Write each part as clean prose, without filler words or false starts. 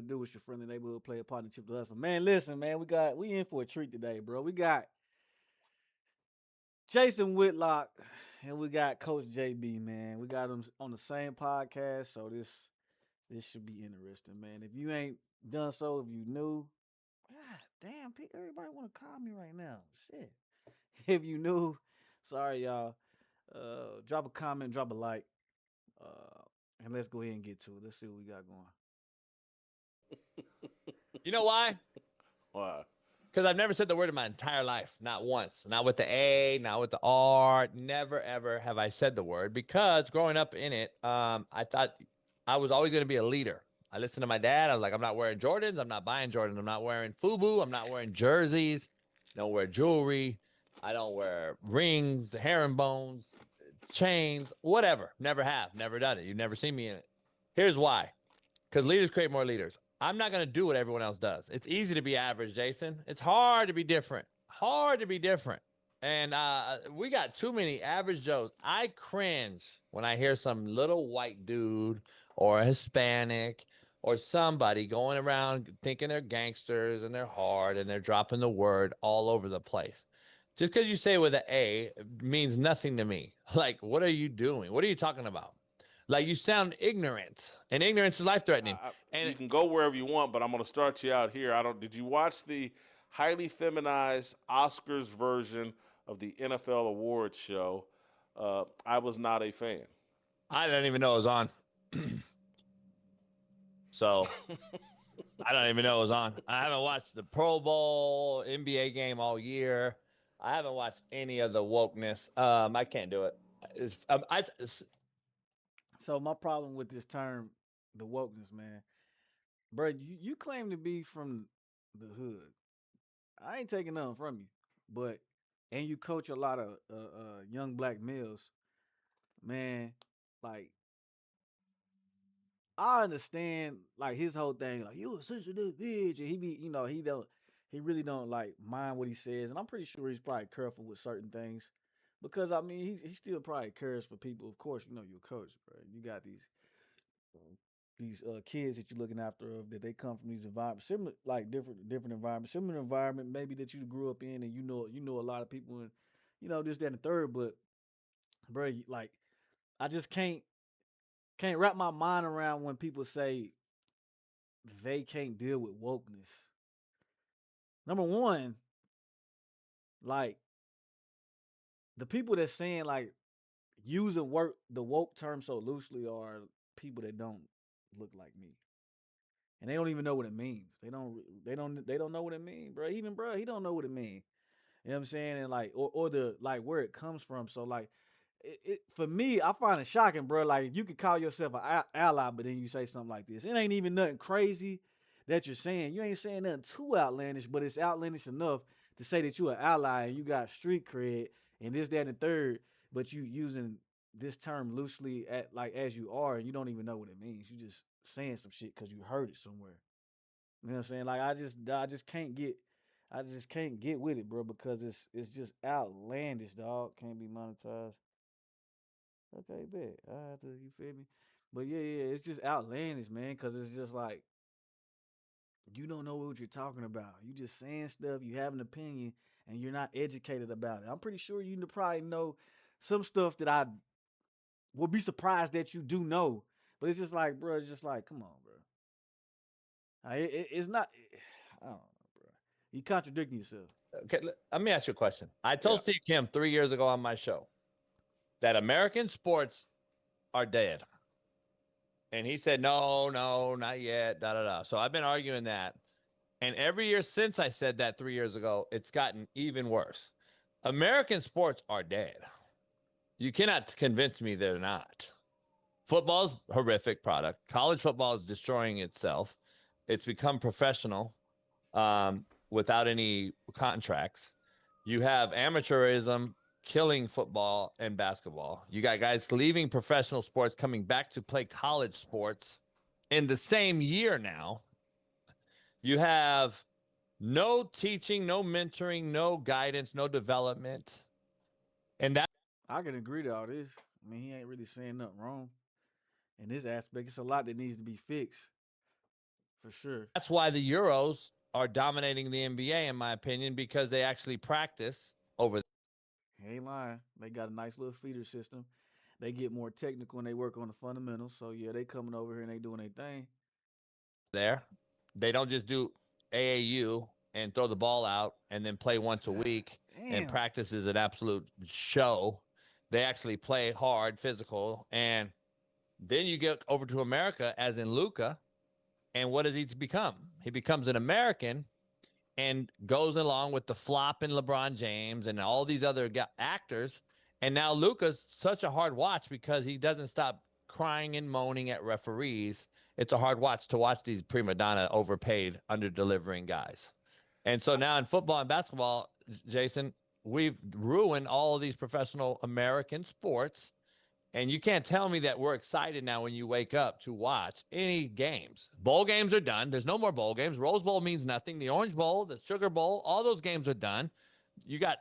it do? It's your friendly neighborhood player partner, Chip the Hustler. Man, listen, man, we in for a treat today, bro. We got Jason Whitlock and we got Coach JB, man. We got them on the same podcast, so this should be interesting, man. If you ain't done so, if you new, God damn, everybody want to call me right now. Shit. If you new, sorry y'all. Drop a comment, drop a like, uh, and let's go ahead and get to it. Let's see what we got going. You know why? Why? Because I've never said the word in my entire life. Not once. Not with the A, not with the R. Never, ever have I said the word. Because growing up in it, I thought I was always going to be a leader. I listened to my dad. I was like, I'm not wearing Jordans. I'm not buying Jordans. I'm not wearing FUBU. I'm not wearing jerseys. I don't wear jewelry. I don't wear rings, herringbones, chains, whatever. Never have. Never done it. You've never seen me in it. Here's why. Because leaders create more leaders. I'm not going to do what everyone else does. It's easy to be average, Jason. It's hard to be different. Hard to be different. And we got too many average Joes. I cringe when I hear some little white dude or a Hispanic or somebody going around thinking they're gangsters and they're hard and they're dropping the word all over the place. Just because you say it with an A means nothing to me. Like, what are you doing? What are you talking about? Like, you sound ignorant, and ignorance is life threatening. You And can go wherever you want, but I'm going to start you out here. I don't. Did you watch the highly feminized Oscars version of the NFL awards show? I was not a fan. I didn't even know it was on. So I don't even know it was on. I haven't watched the Pro Bowl, NBA game all year. I haven't watched any of the wokeness. I can't do it. So my problem with this term, the wokeness, man, bro, you claim to be from the hood. I ain't taking nothing from you, but and you coach a lot of young black males, man. Like I understand, like his whole thing, like you a sensitive bitch, and he be, he really don't like mind what he says, and I'm pretty sure he's probably careful with certain things, because I mean he still probably cares for people. Of course, you're a coach, bro. You got these kids that you're looking after of that they come from these environments, similar like different environments, similar environment maybe that you grew up in, and you know a lot of people, and this that and the third, but bro, like I just can't wrap my mind around when people say they can't deal with wokeness. Number one, like the people that's saying like using work the woke term so loosely are people that don't look like me, and they don't even know what it means. They don't know what it means, bro. Even bro, he don't know what it means. You know what I'm saying? And like, or the like where it comes from. So like, for me, I find it shocking, bro. Like you could call yourself an ally, but then you say something like this. It ain't even nothing crazy that you're saying. You ain't saying nothing too outlandish, but it's outlandish enough to say that you an ally and you got street cred and this, that, and the third. But you using this term loosely at like as you are, and you don't even know what it means. You just saying some shit because you heard it somewhere. You know what I'm saying? Like I just can't get with it, bro, because it's just outlandish, dog. Can't be monetized. Okay, bet. I have to, you feel me? But yeah, it's just outlandish, man, because it's just like you don't know what you're talking about. You just saying stuff, you have an opinion, and you're not educated about it. I'm pretty sure you probably know some stuff that I would be surprised that you do know. But it's just like, bro, it's just like, come on, bro. It's not. I don't know, bro. You contradicting yourself. okay, let me ask you a question. I Yeah. told Steve Kim 3 years ago on my show that American sports are dead. And he said, no, no, not yet, da da da. So I've been arguing that. And every year since I said that 3 years ago, it's gotten even worse. American sports are dead. You cannot convince me they're not. Football's horrific product. College football is destroying itself. It's become professional without any contracts. You have amateurism killing football and basketball. You got guys leaving professional sports, coming back to play college sports in the same year now. You have no teaching, no mentoring, no guidance, no development. And that I can agree to all this. I mean, he ain't really saying nothing wrong in this aspect. It's a lot that needs to be fixed for sure. That's why the Euros are dominating the NBA, in my opinion, because they actually practice over He ain't lying. They got a nice little feeder system. They get more technical and they work on the fundamentals. So yeah, they coming over here and they doing their thing. there. They don't just do AAU and throw the ball out and then play once a God week and damn. practice is an absolute show. They actually play hard, physical, and then you get over to America, as in Luca, and what does he become? He becomes an American and goes along with the flop in LeBron James and all these other actors. And now Luca's such a hard watch because he doesn't stop crying and moaning at referees. It's a hard watch to watch these prima donna overpaid, under delivering guys. And so now in football and basketball, Jason, we've ruined all of these professional American sports, and you can't tell me that we're excited now when you wake up to watch any games. Bowl games are done. There's no more bowl games. Rose Bowl means nothing. The Orange Bowl, the Sugar Bowl, all those games are done. You got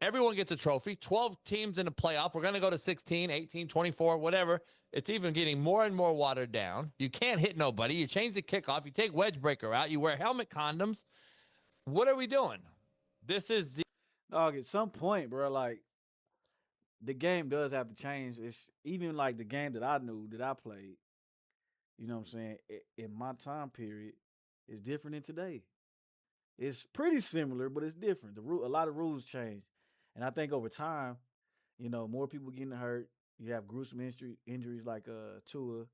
everyone gets a trophy, 12 teams in the playoff. We're going to go to 16, 18, 24, whatever. It's even getting more and more watered down. You can't hit nobody. You change the kickoff. You take wedge breaker out. You wear helmet condoms. What are we doing? This is the Dog, at some point, bro, like the game does have to change. It's even like the game that I knew that I played, you know what I'm saying, in my time period is different than today. It's pretty similar, but it's different. A lot of rules change. And I think over time, more people getting hurt. You have gruesome injuries like Tua,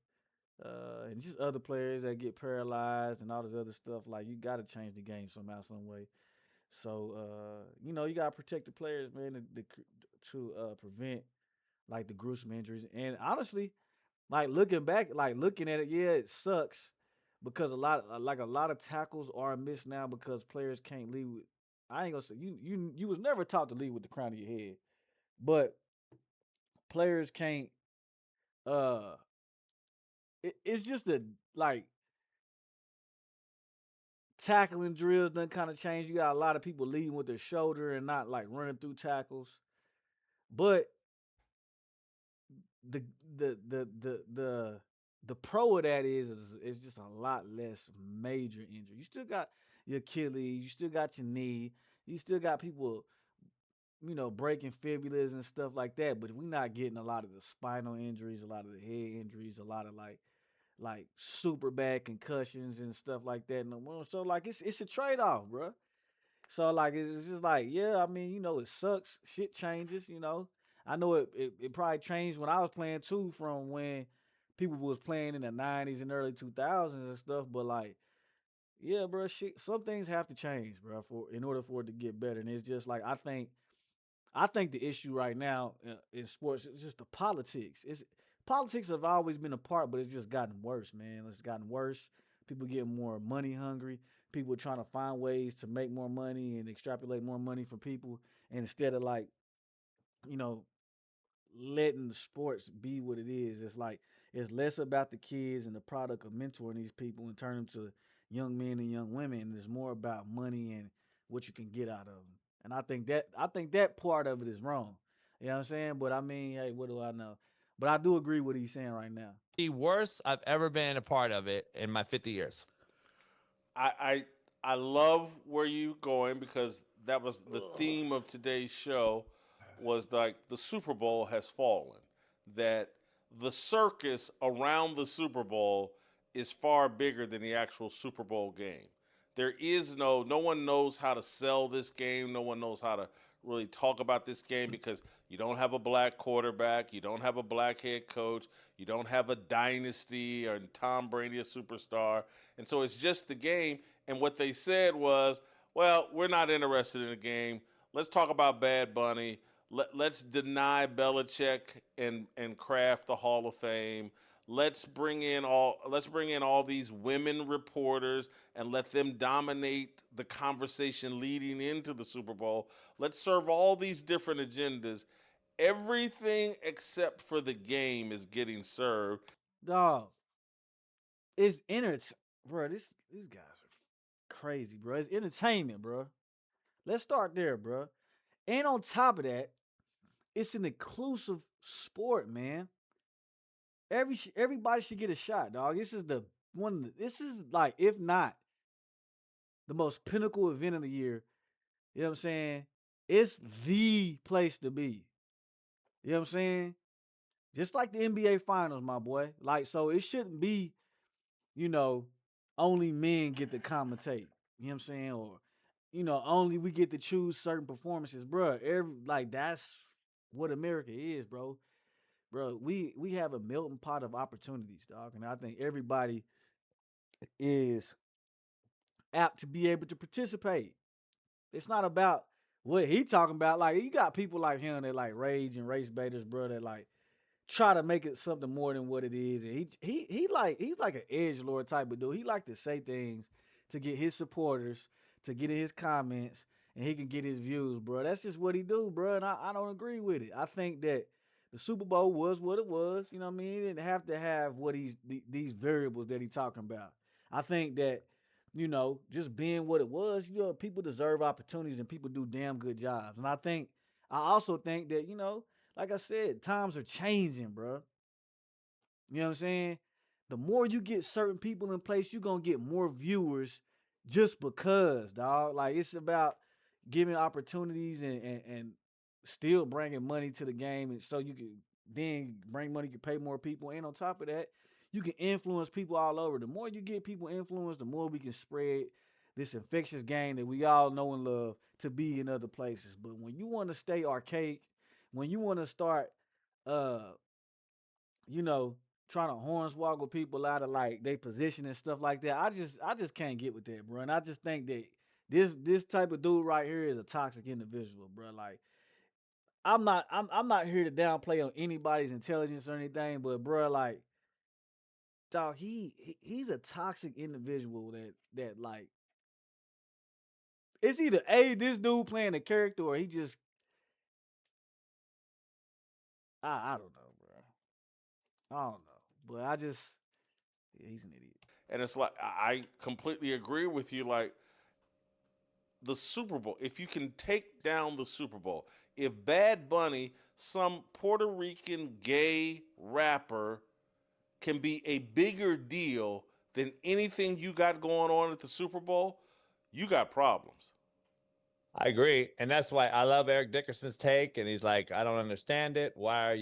and just other players that get paralyzed and all this other stuff. Like you got to change the game somehow, some way. So you got to protect the players, man, to prevent like the gruesome injuries. And honestly, like looking back, like looking at it, yeah, it sucks because a lot of tackles are missed now because players can't lead with. I ain't gonna say you was never taught to lead with the crown of your head, but players can't. Uh, it's just a like tackling drills done kind of change. You got a lot of people leading with their shoulder and not like running through tackles. But the the the pro of that is just a lot less major injury. You still got your Achilles, you still got your knee, you still got people, breaking fibulas and stuff like that. But we're not getting a lot of the spinal injuries, a lot of the head injuries, a lot of like super bad concussions and stuff like that no more. So like it's a trade off, bro. So like it's just like, yeah, I mean, it sucks. Shit changes. I know it probably changed when I was playing too, from when people was playing in the 90s and early 2000s and stuff, but like, yeah, bro, shit, some things have to change, bro, for in order for it to get better. And it's just like I think the issue right now in sports is just the politics. It's Politics have always been a part, but it's just gotten worse, man. It's gotten worse. People getting more money hungry. People trying to find ways to make more money and extrapolate more money from people, and instead of like, you know, letting the sports be what it is. It's like it's less about the kids and the product of mentoring these people and turn them to young men and young women. And it's more about money and what you can get out of them. And I think that part of it is wrong. You know what I'm saying? But I mean, hey, what do I know? But I do agree with what he's saying right now. worst I've ever been a part of it in my 50 years. I I I love where you going because that was the theme of today's show was like the Super Bowl has fallen. That the circus around the Super Bowl is far bigger than the actual Super Bowl game. There is no one knows how to sell this game. No one knows how to really talk about this game because you don't have a black quarterback, you don't have a black head coach, you don't have a dynasty or Tom Brady a superstar. And so it's just the game. And what they said was, well, we're not interested in the game. Let's talk about Bad Bunny. Let's deny Belichick and Kraft the Hall of Fame. Let's bring in all these women reporters and let them dominate the conversation leading into the Super Bowl. Let's serve all these different agendas. Everything except for the game is getting served. Dog, it's bro. These guys are crazy, bro. It's entertainment, bro. Let's start there, bro. And on top of that, it's an inclusive sport, man. Everybody should get a shot, dog. This is the this is like, if not the most pinnacle event of the year, you know what I'm saying? It's the place to be. You know what I'm saying? Just like the NBA finals, my boy. Like, so it shouldn't be, you know, only men get to commentate. You know what I'm saying? Or, only we get to choose certain performances, bro. Like, that's what America is, bro. Bro, we have a melting pot of opportunities, dog, and I think everybody is apt to be able to participate. It's not about what he talking about. Like, you got people like him that like rage and race baiters, bro, that like try to make it something more than what it is. And he's like an edge lord type of dude. He like to say things to get his supporters, to get in his comments, and he can get his views, bro. That's just what he do, bro. And I don't agree with it. I think that the Super Bowl was what it was. You know what I mean? It didn't have to have what these variables that he talking about. I think that, just being what it was, people deserve opportunities and people do damn good jobs. And I also think that, like I said, times are changing, bro. You know what I'm saying? The more you get certain people in place, you're gonna get more viewers just because, dog. Like, it's about giving opportunities and still bringing money to the game, and so you can then bring money, you can pay more people, and on top of that, you can influence people all over. The more you get people influenced, the more we can spread this infectious game that we all know and love to be in other places. But when you want to stay archaic, when you want to start uh you know, trying to hornswoggle people out of like their position and stuff like that. I just can't get with that, bro. And I just think that this type of dude right here is a toxic individual, bro. Like, I'm not here to downplay on anybody's intelligence or anything, but bro, like, dog, he's a toxic individual that like, it's either A, this dude playing a character, or he just, I don't know, bro. I don't know. But yeah, he's an idiot. And it's like I completely agree with you. Like the Super Bowl, if you can take down the Super Bowl, if Bad Bunny, some Puerto Rican gay rapper, can be a bigger deal than anything you got going on at the Super Bowl, you got problems. I agree. And that's why I love Eric Dickerson's take. And he's like, I don't understand it. Why?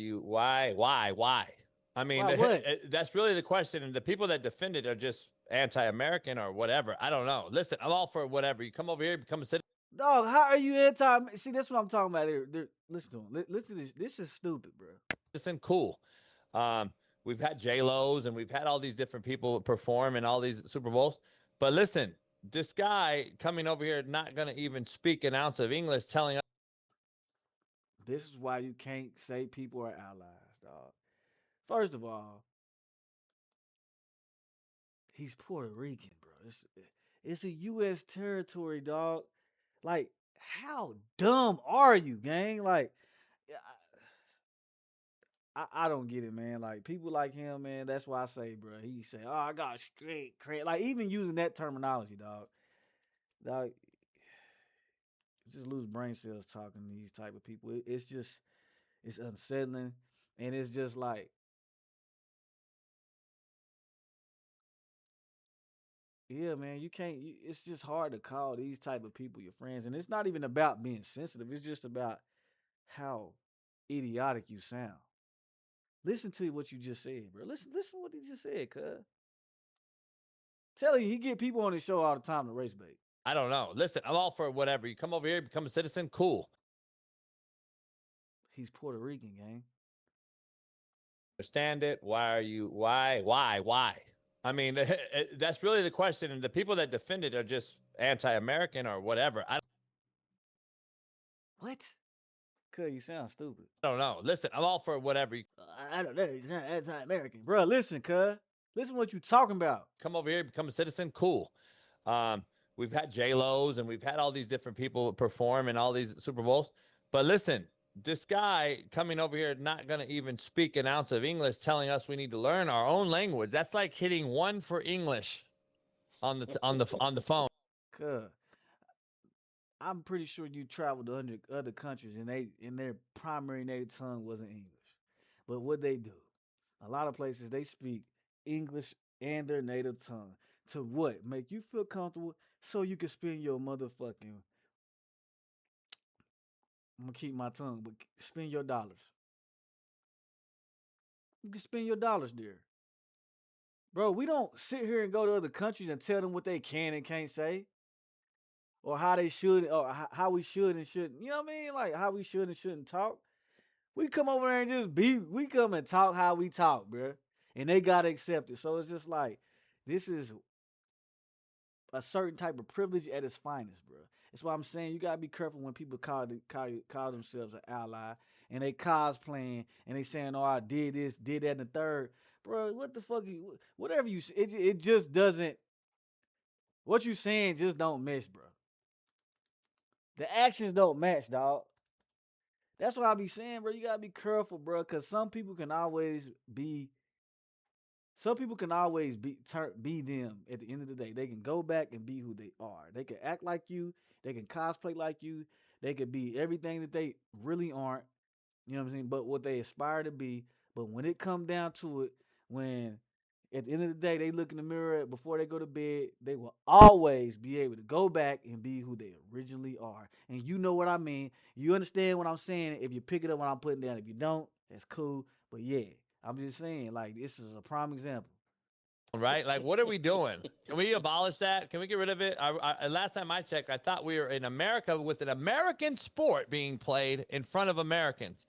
I mean, Why what? that's really the question. And the people that defend it are just anti American or whatever. I don't know. Listen, I'm all for whatever. You come over here, become a Dog, how are you anti? See, that's what I'm talking about. Listen to him. Listen to this. This is stupid, bro. citizen. Cool. Um, we've had J-Lo's and we've had all these different people perform in all these Super Bowls. But listen, this guy coming over here, not going to even speak an ounce of English, telling us This is why you can't say people are allies, dog. First of all, he's Puerto Rican, bro. It's a U.S. territory, dog. Like, how dumb are you, gang? Like, yeah, I don't get it, man. Like, people like him, man. That's why I say, bro. He say, "Oh, I got straight cred." Like, even using that terminology, dog. Dog, just lose brain cells talking to these type of people. It's just, it's unsettling, and it's just like, yeah, man, you can't. It's just hard to call these type of people your friends, and it's not even about being sensitive. It's just about how idiotic you sound. Listen to what you just said, bro. Listen to what he just said, cuz. Telling you, he get people on his show all the time to race bait. I don't know. Listen, I'm all for whatever. You come over here, become a citizen, cool. He's Puerto Rican, gang. Understand it. Why? I mean, that's really the question. And the people that defend it are just anti American or whatever. I What? Cuz you sound stupid. don't know. Listen, I'm all for whatever. You I don't know. He's not anti-American, bro. Listen, cuz. Listen what you talking about. come over here, become a citizen, cool. Um, we've had J-Lo's and we've had all these different people perform in all these Super Bowls. But listen, this guy coming over here, not going to even speak an ounce of English, telling us we need to learn our own language. That's like hitting one for English on the phone. Cuz I'm pretty sure you traveled to other countries and they in their primary native tongue wasn't English. But what they do, a lot of places they speak English and their native tongue. To what? Make you feel comfortable so you can spend your motherfucking, I'm gonna keep my tongue, but spend your dollars. You can spend your dollars there. Bro, we don't sit here and go to other countries and tell them what they can and can't say, or how they should, or how we should and shouldn't. You know what I mean? Like how we should and shouldn't talk. We come over there and just be. We come and talk how we talk, bro, and they gotta accept it. So it's just like this is a certain type of privilege at its finest, bro. That's why I'm saying you gotta be careful when people call themselves an ally and they cosplaying and they saying, "Oh, I did this, did that, and the third. Bro, what the fuck? Whatever you, it just doesn't. What you saying just don't mesh, bro. The actions don't match, dog. That's what I be saying, bro. You gotta be careful, bro, because some people can always be them at the end of the day. They can go back and be who they are. They can act like you. They can cosplay like you. They could be everything that they really aren't. You know what I'm saying? But what they aspire to be. But when it come down to it, when at the end of the day they look in the mirror before they go to bed, they will always be able to go back and be who they originally are. And you know what I mean. You understand what I'm saying if you pick it up what I'm putting down. If you don't, that's cool. But yeah, I'm just saying, like, this is a prime example. Right? Like, what are we doing? Can we abolish that? Can we get rid of it? Last time I checked, I thought we were in America with an American sport being played in front of Americans.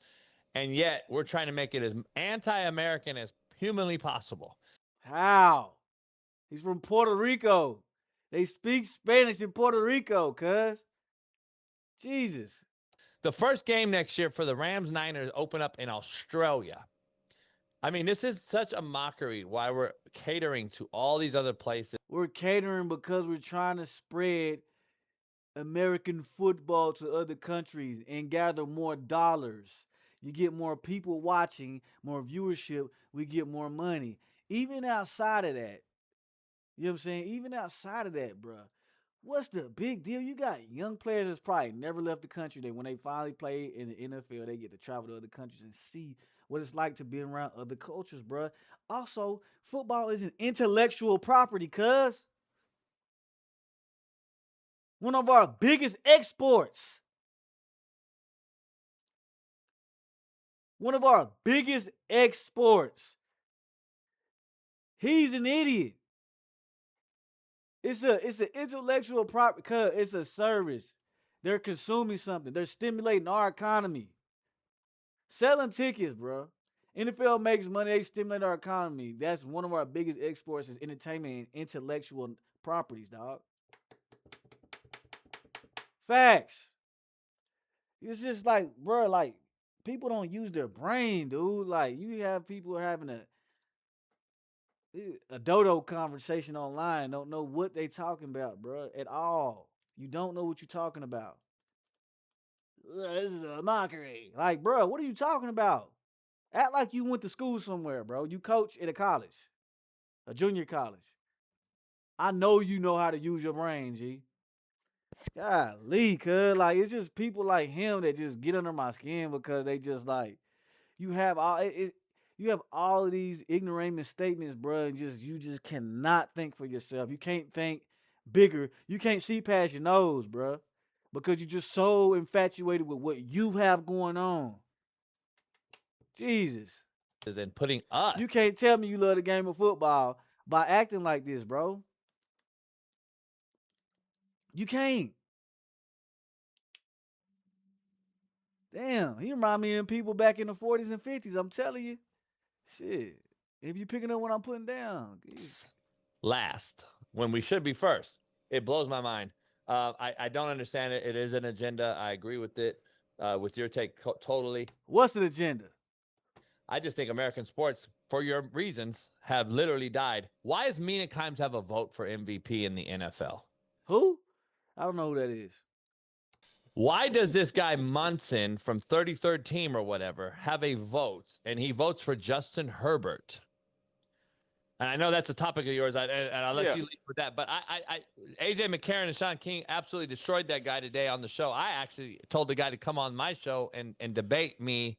And yet we're trying to make it as anti-American as humanly possible. How? He's from Puerto Rico. They speak Spanish in Puerto Rico, cuz. Jesus. The first game next year for the Rams Niners open up in Australia. I mean, this is such a mockery why we're catering to all these other places. We're catering because we're trying to spread American football to other countries and gather more dollars. You get more people watching, more viewership, we get more money. Even outside of that, you know what I'm saying? Even outside of that, bruh, what's the big deal? You got young players that's probably never left the country. That when they finally play in the NFL, they get to travel to other countries and see what it's like to be around other cultures, bruh. Also, football is an intellectual property, cuz one of our biggest exports. One of our biggest exports. He's an idiot. It's an intellectual property because it's a service. They're consuming something. They're stimulating our economy. Selling tickets, bro. NFL makes money. They stimulate our economy. That's one of our biggest exports is entertainment and intellectual properties, dog. Facts. It's just like, bro, like people don't use their brain, dude. Like you have people having a dodo conversation online, don't know what they talking about, bro, at all. You don't know what you're talking about. This is a mockery. Like, bro, what are you talking about? Act like you went to school somewhere, bro. You coach at a college, a junior college. I know you know how to use your brain, G. Golly, cuz like it's just people like him that just get under my skin because they just like you have you have all of these ignoramus statements, bro, and you just cannot think for yourself. You can't think bigger. You can't see past your nose, bro, because you're just so infatuated with what you have going on. Jesus, And putting us you can't tell me you love the game of football by acting like this, bro. You can't. Damn, he remind me of people back in the 40s and 50s. I'm telling you, shit. If you picking up what I'm putting down, last when we should be first. It blows my mind. I don't understand it. It is an agenda. I agree with it. With your take, totally. what's the agenda? I just think American sports, for your reasons, have literally died. Why does Mina Kimes have a vote for MVP in the NFL? Who? I don't know who that is. Why does this guy Munson from 33rd team or whatever have a vote and he votes for Justin Herbert? And I know that's a topic of yours, and I'll let Yeah. you lead with that. But AJ McCarron and Sean King absolutely destroyed that guy today on the show. I actually told the guy to come on my show and debate me,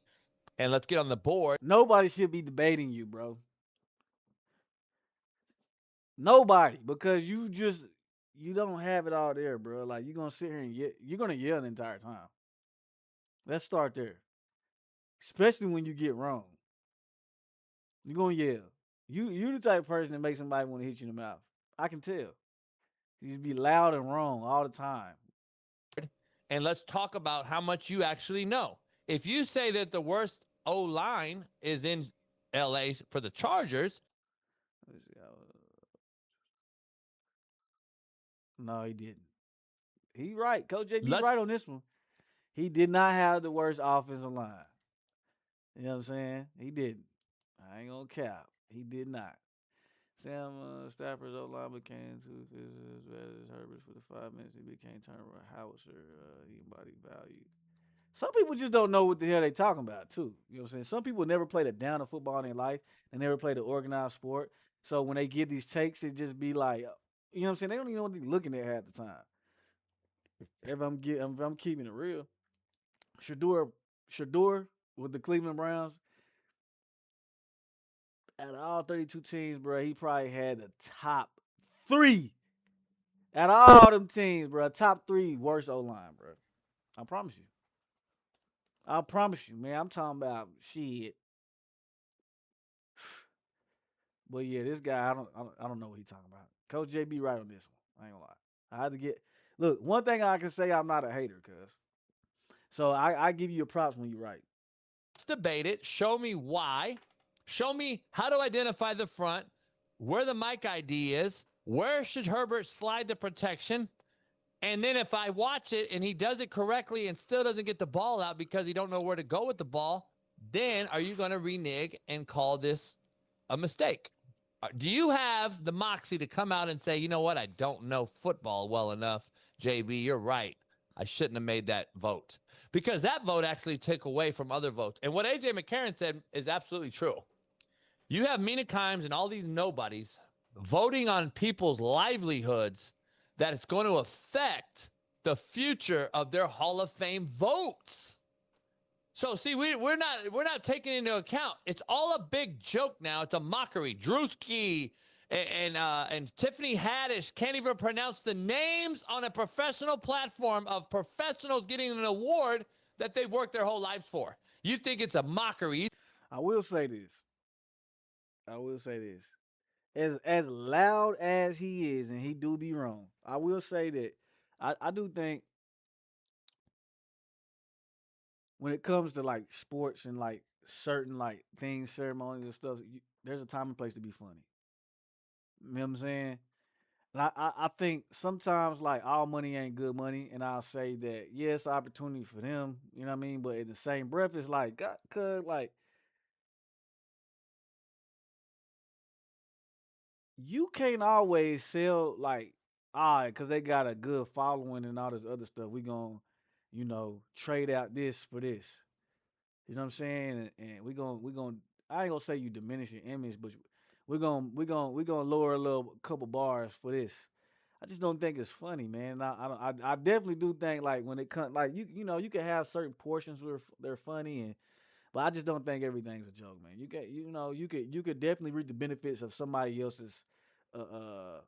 and let's get on the board. Nobody should be debating you, bro. Nobody, because you don't have it all there, bro. Like you're gonna sit here and you're gonna yell the entire time. Let's start there. Especially when you get wrong, you're gonna yell. You the type of person that makes somebody want to hit you in the mouth. I can tell. You be loud and wrong all the time. and let's talk about how much you actually know. If you say that the worst O line is in LA for the Chargers, Let's see no, he didn't. He right. Coach JB let's right on this one. He did not have the worst offensive line. You know what I'm saying? He didn't. I ain't gonna cap. He did not. Sam Stafford's O line became two as bad as Herbert's for the 5 minutes. He became turnover howitzer. He embodied value. Some people just don't know what the hell they talking about too. You know what I'm saying? Some people never played a down of football in their life. They never played an organized sport. So when they get these takes, it just be like, you know what I'm saying? They don't even know what they're looking at half the time. If I'm keeping it real, Shador, Shador with the Cleveland Browns, out of all 32 teams, bro, he probably had the top three. Out of all them teams, bro, top three worst O line, bro. I promise you. I promise you, man. I'm talking about shit. But yeah, this guy, I don't know what he's talking about. Coach JB right on this one. I ain't gonna lie. I had to get look. One thing I can say, I'm not a hater, cuz. So I give you a props when you right. debate it. Show me why. Show me how to identify the front, where the Mike ID is, where should Herbert slide the protection. And then if I watch it and he does it correctly and still doesn't get the ball out because he don't know where to go with the ball, then are you going to renege and call this a mistake? Do you have the moxie to come out and say, you know what, I don't know football well enough, JB, you're right. I shouldn't have made that vote. Because that vote actually took away from other votes. And what AJ McCarron said is absolutely true. You have Mina Kimes and all these nobodies voting on people's livelihoods that it's going to affect the future of their Hall of Fame votes. So see, we're not taking into account. It's all a big joke now. It's a mockery. Drewski and Tiffany Haddish can't even pronounce the names on a professional platform of professionals getting an award that they've worked their whole lives for. You think it's a mockery? I will say this. I will say this. As loud as he is, and he do be wrong, I will say that I do think when it comes to like sports and like certain like things, ceremonies and stuff, there's a time and place to be funny. You know what I'm saying? And I think sometimes like all money ain't good money, and I'll say that yes, opportunity for them, you know what I mean. But in the same breath, it's like, God, cause like you can't always sell like, all right, cause they got a good following and all this other stuff. We gonna, trade out this for this. You know what I'm saying? And we gonna I ain't gonna say you diminish your image, but we gonna lower a little couple bars for this. I just don't think it's funny, man. I definitely do think like when it comes like you can have certain portions where they're funny but I just don't think everything's a joke, man. You could definitely reap the benefits of somebody else's uh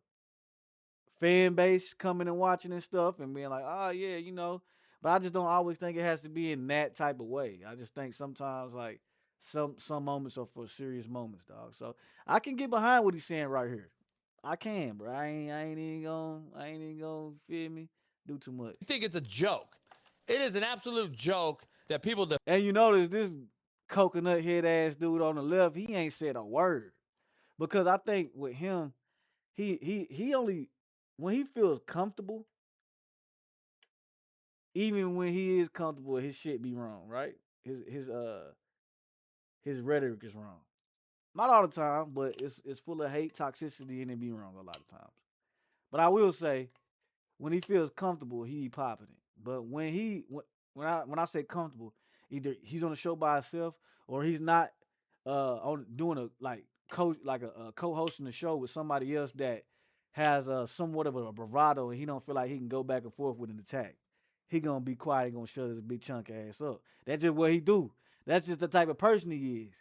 fan base coming and watching and stuff and being like, oh yeah. But I just don't always think it has to be in that type of way. I just think sometimes like some moments are for serious moments, dog. So I can get behind what he's saying right here. I can, bro. I ain't even gonna feel me do too much. You think it's a joke? It is an absolute joke that people And you notice this coconut head ass dude on the left, he ain't said a word because I think with him, he only when he feels comfortable, even when he is comfortable, his shit be wrong, right? His rhetoric is wrong. Not all the time, but it's full of hate, toxicity, and it be wrong a lot of times. But I will say, when he feels comfortable, he be popping it. But when I say comfortable, either he's on the show by himself or he's not on doing a like coach like a co-hosting the show with somebody else that has somewhat of a bravado and he don't feel like he can go back and forth with an attack. He gonna be quiet. He gonna shut his big chunk ass up. That's just what he do. That's just the type of person he is.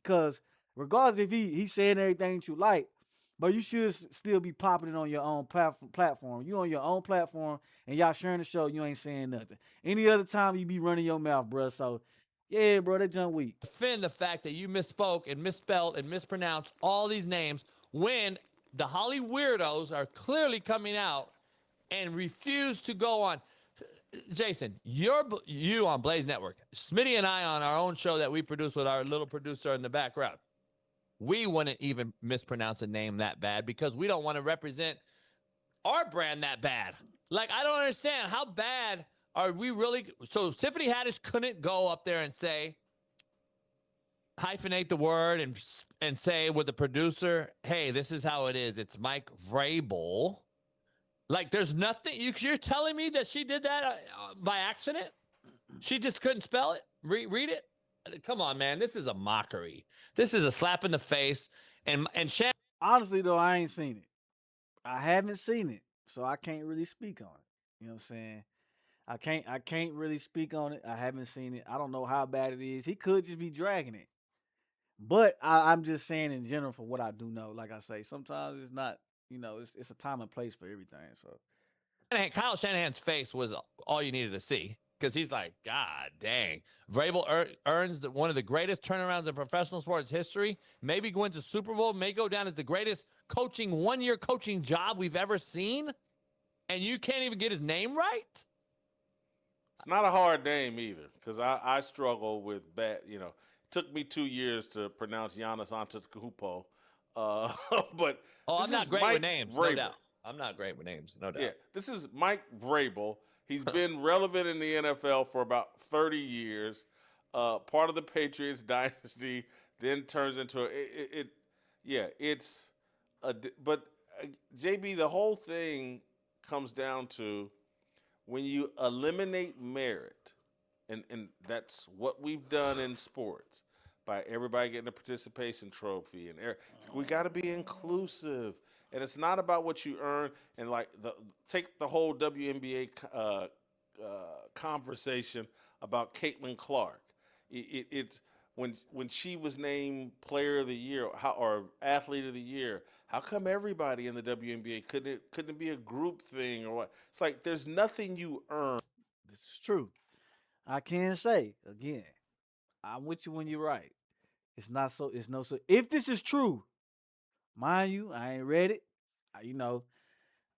Cause regardless if he's saying everything that you like, But you should still be popping it on your own platform. You on your own platform and y'all sharing the show, you ain't saying nothing. Any other time you be running your mouth, bro. So, yeah, bro, that jump weak. Defend the fact that you misspoke and misspelled and mispronounced all these names when the Holly weirdos are clearly coming out and refuse to go on. Jason, you on Blaze Network, Smitty and I on our own show that we produce with our little producer in the background. We wouldn't even mispronounce a name that bad because we don't want to represent our brand that bad. Like, I don't understand how bad are we really. So Tiffany Haddish couldn't go up there and say, hyphenate the word and say with the producer, hey, this is how it is. It's Mike Vrabel. Like, there's nothing. You're telling me that she did that by accident? She just couldn't spell it? Read it? Come on, man. This is a mockery. This is a slap in the face. And Shannon. Honestly, though, I ain't seen it. I haven't seen it, so I can't really speak on it. You know what I'm saying? I can't really speak on it. I haven't seen it. I don't know how bad it is. He could just be dragging it. But I'm just saying in general for what I do know. Like I say, sometimes it's not. It's a time and place for everything. So Kyle Shanahan's face was all you needed to see because he's like, God dang. Vrabel earns one of the greatest turnarounds in professional sports history. Maybe wins a Super Bowl, may go down as the greatest one-year coaching job we've ever seen. And you can't even get his name right? It's not a hard name either, because I struggle with bad. It took me 2 years to pronounce Giannis Antetokounmpo, uh, but Oh, I'm this not is great with Mike names, no Vrabel. doubt. I'm not great with names, no Yeah, doubt. this is Mike Vrabel. He's been relevant in the NFL for about 30 years. Part of the Patriots dynasty, then turns into yeah, it's but JB, the whole thing comes down to when you eliminate merit, and that's what we've done in sports by everybody getting a participation trophy, and we got to be inclusive, and it's not about what you earn. And like take the whole WNBA conversation about Caitlin Clark. It's when she was named Player of the Year or Athlete of the Year. How come everybody in the WNBA couldn't it be a group thing or what? It's like there's nothing you earn. this is true. I can say again, I'm with you when you're right. It's not so. It's no so. If this is true, mind you, I ain't read it. I,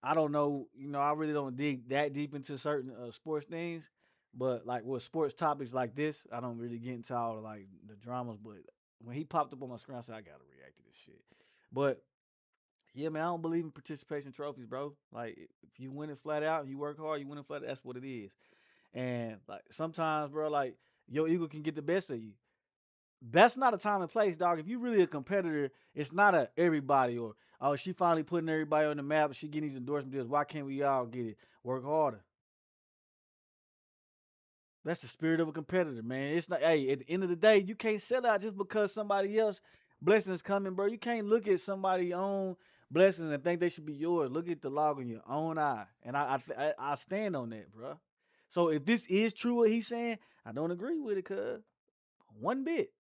I don't know. I really don't dig that deep into certain sports things. But like with sports topics like this, I don't really get into all like the dramas. But when he popped up on my screen, I said I gotta react to this shit. But yeah, man, I don't believe in participation trophies, bro. Like if you win it flat out and you work hard, you win it flat. That's what it is. And like sometimes, bro, like your ego can get the best of you. That's not a time and place, dog. If you really a competitor, it's not a everybody or oh she finally putting everybody on the map. She getting these endorsement deals. Why can't we all get it? Work harder. That's the spirit of a competitor, man. It's not. Hey, at the end of the day, you can't sell out just because somebody else blessings coming, bro. You can't look at somebody's own blessings and think they should be yours. Look at the log in your own eye, and I stand on that, bro. So if this is true what he's saying, I don't agree with it, cuz one bit.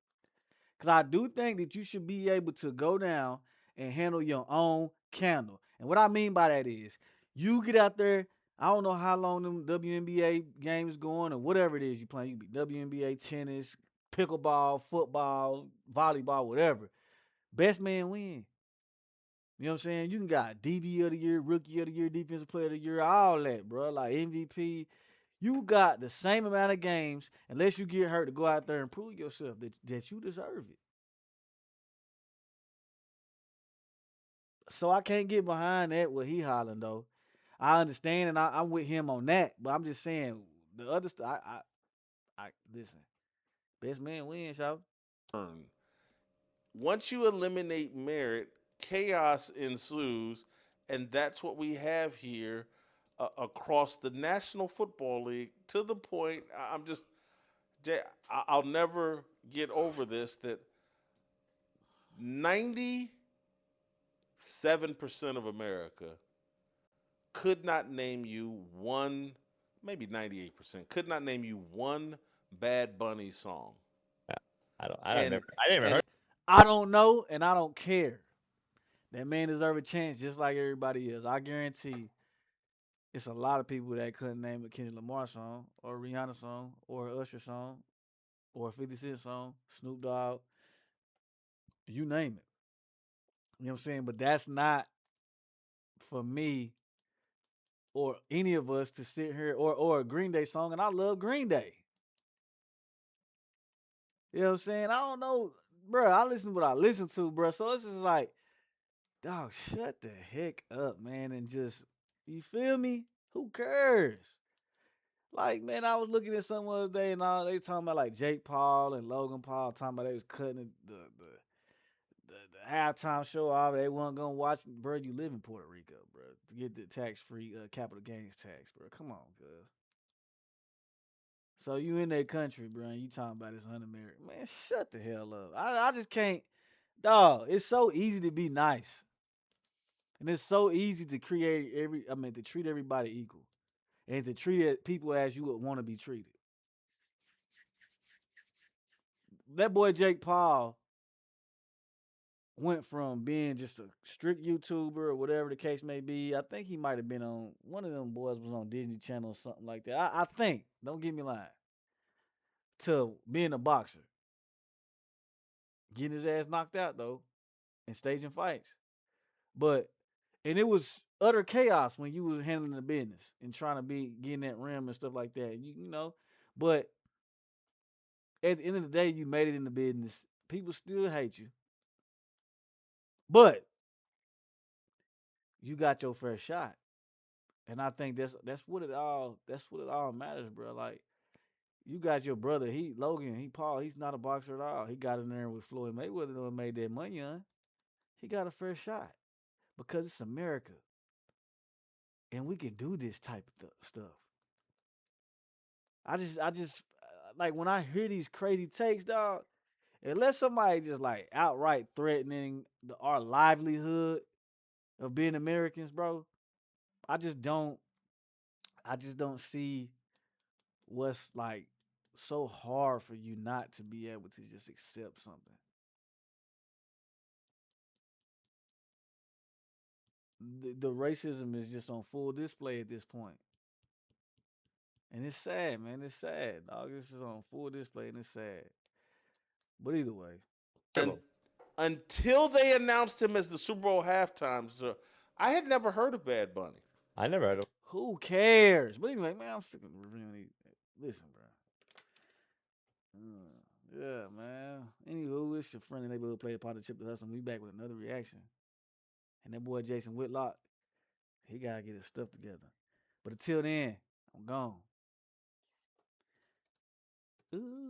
Because I do think that you should be able to go down and handle your own candle. And what I mean by that is you get out there. I don't know how long them WNBA games going or whatever it is you playing. You can be WNBA, tennis, pickleball, football, volleyball, whatever. Best man win. You know what I'm saying? You can got DB of the year, rookie of the year, defensive player of the year, all that, bro. Like MVP. You got the same amount of games unless you get hurt to go out there and prove yourself that you deserve it. So I can't get behind that what he hollering though. I understand and I'm with him on that, but I'm just saying the other stuff. I listen. Best man wins, y'all. Once you eliminate merit, chaos ensues, and that's what we have here across the National Football League. To the point, I'm just, I'll never get over this that 97% of America could not name you one, maybe 98%, could not name you one Bad Bunny song. Yeah, I And didn't even and heard. I don't know and I don't care That man deserve a chance just like everybody else. I guarantee it's a lot of people that couldn't name a Kendrick Lamar song or Rihanna song or a Usher song or a 50 Cent song, Snoop Dogg, you name it. You know what I'm saying? But that's not for me or any of us to sit here or a Green Day song, and I love Green Day. You know what I'm saying? I don't know, bro. I listen to what I listen to, bro. So it's just like, dog, shut the heck up, man, and just you feel me? Who cares? Like, man, I was looking at something the other day, and all they talking about like Jake Paul and Logan Paul talking about they was cutting the halftime show off. They weren't gonna watch. Bro, you live in Puerto Rico, bro, to get the tax free capital gains tax, bro. Come on, cuz. So you in that country, bro, and you talking about this un-American. Man, shut the hell up. I just can't. Dog, it's so easy to be nice. And it's so easy to create to treat everybody equal. And to treat people as you would want to be treated. That boy Jake Paul went from being just a strict YouTuber or whatever the case may be. I think he might have been on one of them boys was on Disney Channel or something like that. I think. Don't get me lying. To being a boxer. Getting his ass knocked out though and staging fights. But and it was utter chaos when you was handling the business and trying to be getting that rim and stuff like that. You know, but at the end of the day, you made it in the business. People still hate you, but you got your fair shot. And I think that's what it all matters, bro. Like you got your brother, he Logan, he Paul, he's not a boxer at all. He got in there with Floyd Mayweather and made that money on. He got a fair shot because it's America and we can do this type of stuff. I just like when I hear these crazy takes, dog. Unless somebody just like outright threatening our livelihood of being Americans, bro, I just don't. I just don't see what's like so hard for you not to be able to just accept something. The racism is just on full display at this point, and it's sad, man. It's sad, dog. This is on full display, and it's sad. But either way, And until they announced him as the Super Bowl halftime, so I had never heard of Bad Bunny. I never heard of. who cares? But anyway, man, I'm sick of reviewing these. Listen, bro. Yeah, man. Anywho, it's your friendly neighborhood player, part of Chip the Hustle. We back with another reaction. And that boy Jason Whitlock, he gotta get his stuff together. But until then, I'm gone. Ooh.